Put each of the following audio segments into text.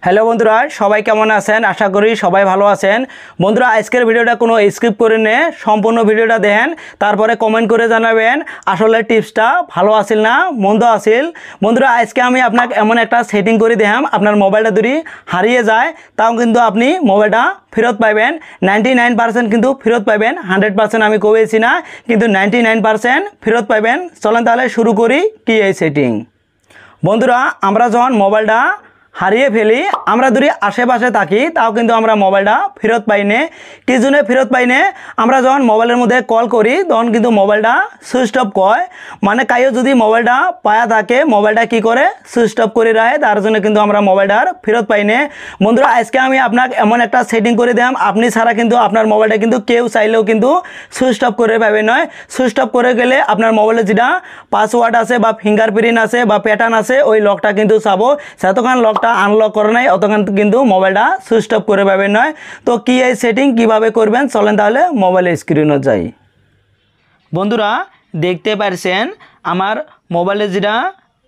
Hello বন্ধুরা, সবাই কেমন আছেন? আশা করি সবাই ভালো আছেন। বন্ধুরা, আজকের ভিডিওটা কোনো স্কিপ করে নে, সম্পূর্ণ ভিডিওটা দেখেন, তারপরে কমেন্ট করে জানাবেন আসলে টিপসটা ভালো আসিল না মন্দ আসিল। বন্ধুরা, আজকে আমি আপনাকে এমন একটা সেটিং করে দেখাম, আপনার মোবাইলটা যদি হারিয়ে যায় তাও কিন্তু আপনি মোবাইলটা ফেরত পাবেন। 99% কিন্তু ফেরত পাবেন, 100% আমি কবেছি না, কিন্তু 99% ফেরত পাবেন। চলেন তাহলে শুরু করি কি এই সেটিং। বন্ধুরা, আমরা যখন মোবাইলটা হারিয়ে ফেলি, আমরা যদি আশেপাশে থাকি তাও কিন্তু আমরা মোবাইলটা ফেরত পাই না। কি জন্য ফেরত পাই না? আমরা যখন মোবাইলের মধ্যে কল করি তখন কিন্তু মোবাইলটা সুইচ অফ কয়, মানে কাইও যদি মোবাইলটা পায়া থাকে মোবাইলটা কি করে সুইচ অফ করে রাখে, তার জন্য কিন্তু আমরা মোবাইলটা ফেরত পাই না। বন্ধুরা, আজকে আমি আপনাকে এমন একটা সেটিং করে দিলাম, আপনি ছাড়া কিন্তু আপনার মোবাইলটা কিন্তু কেউ চাইলেও কিন্তু সুইচ অফ করে পাবে নয়। সুইচ অফ করে গেলে আপনার মোবাইলে যেটা পাসওয়ার্ড আছে বা ফিঙ্গারপ্রিন্ট আছে বা প্যাটার্ন আছে ওই লকটা কিন্তু চাবো, যতক্ষণ লকটা আনলক করে নাই অতক্ষণ কিন্তু মোবাইলটা সুইচ অফ করে পাবেন নয়। তো কি এই সেটিং কিভাবে করবেন চলেন তাহলে মোবাইলের স্ক্রিনে যাই। বন্ধুরা, দেখতে পারছেন আমার মোবাইলে যেটা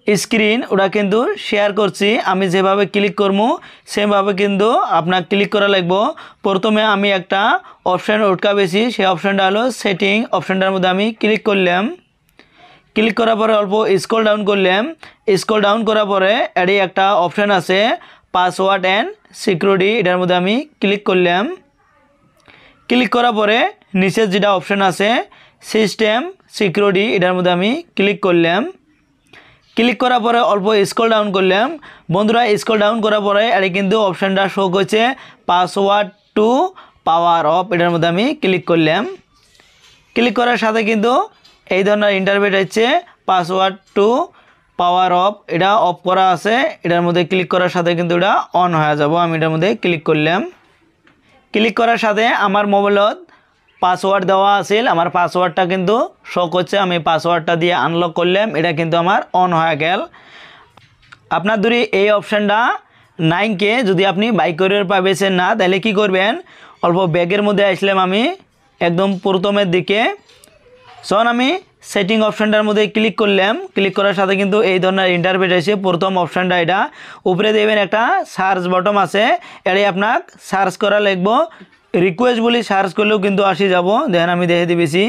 স্ক্রিন ওটা কিন্তু শেয়ার করছি, আমি যেভাবে ক্লিক করবো সেভাবে কিন্তু আপনার ক্লিক করা লাগবো। প্রথমে আমি একটা অপশান উঠকাবেছি, সেই অপশানটা হলো সেটিং। অপশানটার মধ্যে আমি ক্লিক করলাম, ক্লিক করার পরে অল্প স্ক্রল ডাউন করলাম। স্ক্রল ডাউন করার পরে এটি একটা অপশান আছে পাসওয়ার্ড অ্যান্ড সিকিউরিটি, এটার মধ্যে আমি ক্লিক করলাম। ক্লিক করার পরে নিচে যেটা অপশান আছে সিস্টেম সিকিউরিটি, এটার মধ্যে আমি ক্লিক করলাম। ক্লিক করার পরে অল্প স্ক্রল ডাউন করলাম। বন্ধুরা, স্ক্রল ডাউন করার পরে এটি কিন্তু অপশানটা শো করছে পাসওয়ার্ড টু পাওয়ার অফ, এটার মধ্যে আমি ক্লিক করলাম। ক্লিক করার সাথে কিন্তু এই ধরনের ইন্টারফেস হচ্ছে পাসওয়ার্ড টু পাওয়ার অফ, এটা অফ করা আছে। এটার মধ্যে ক্লিক করার সাথে কিন্তু এটা অন হয়ে যাব। আমি এটার মধ্যে ক্লিক করলাম। ক্লিক করার সাথে আমার মোবাইলত পাসওয়ার্ড দেওয়া আছিল, আমার পাসওয়ার্ডটা কিন্তু শো করছে। আমি পাসওয়ার্ডটা দিয়ে আনলক করলাম, এটা কিন্তু আমার অন হয়ে গেল। আপনার যদি এই অপশানটা নাইনকে যদি আপনি বাই করে পাবেছেন না, তাহলে কি করবেন, অল্প ব্যাগের মধ্যে আসলাম আমি একদম প্রথমের দিকে। যখন আমি সেটিং অপশানটার মধ্যে ক্লিক করলাম, ক্লিক করার সাথে কিন্তু এই ধরনের ইন্টারফেস এসে প্রথম অপশানটা এটা উপরে দেবেন একটা সার্চ বটন আছে, এটাই আপনার সার্চ করা লাগবো। রিকোয়েস্ট বলি সার্চ করলেও কিন্তু আসি যাব, দেখেন আমি দেখে দিবেছি।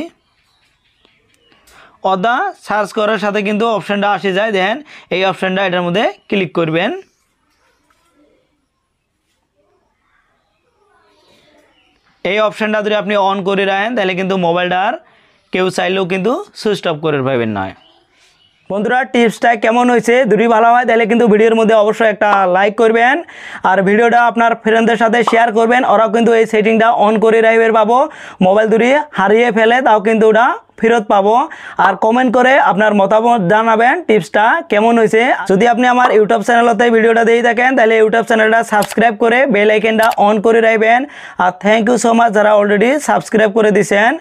অদা সার্চ করার সাথে কিন্তু অপশানটা আসে যায়, দেখেন এই অপশানটা এটার মধ্যে ক্লিক করবেন। এই অপশানটা যদি আপনি অন করে রাখেন তাহলে কিন্তু মোবাইলটার কেউ চাইলেও কিন্তু সুইচ অফ করে পাবেন না। বন্ধুরা, টিপসটা কেমন হয়েছে? যদি ভালো হয় তাহলে কিন্তু ভিডিওর মধ্যে অবশ্যই একটা লাইক করবেন আর ভিডিওটা আপনার ফ্রেন্ডদের সাথে শেয়ার করবেন, ওরাও কিন্তু এই সেটিংটা অন করে রাখবে পাবো। মোবাইল যদি হারিয়ে ফেলে তাও কিন্তু ওটা ফেরত পাবো। আর কমেন্ট করে আপনার মতামত জানাবেন টিপসটা কেমন হয়েছে। যদি আপনি আমার ইউটিউব চ্যানেলতে ভিডিওটা দিয়ে থাকেন তাহলে ইউটিউব চ্যানেলটা সাবস্ক্রাইব করে বেল আইকনটা অন করে রাখবেন। আর থ্যাংক ইউ সো মাচ যারা অলরেডি সাবস্ক্রাইব করে দিয়েছেন।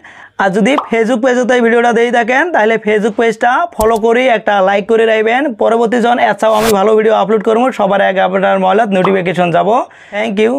আর যদি ফেসবুক পেজতে ভিডিওটা দিয়ে থাকেন তাহলে ফেসবুক পেজটা ফলো করে একটা লাইক করে রাখবেন। পরবর্তী জন এছাড়াও আমি ভালো ভিডিও আপলোড করবো সবার আগে আপনার মোবাইলত নোটিফিকেশন যাব। Thank you.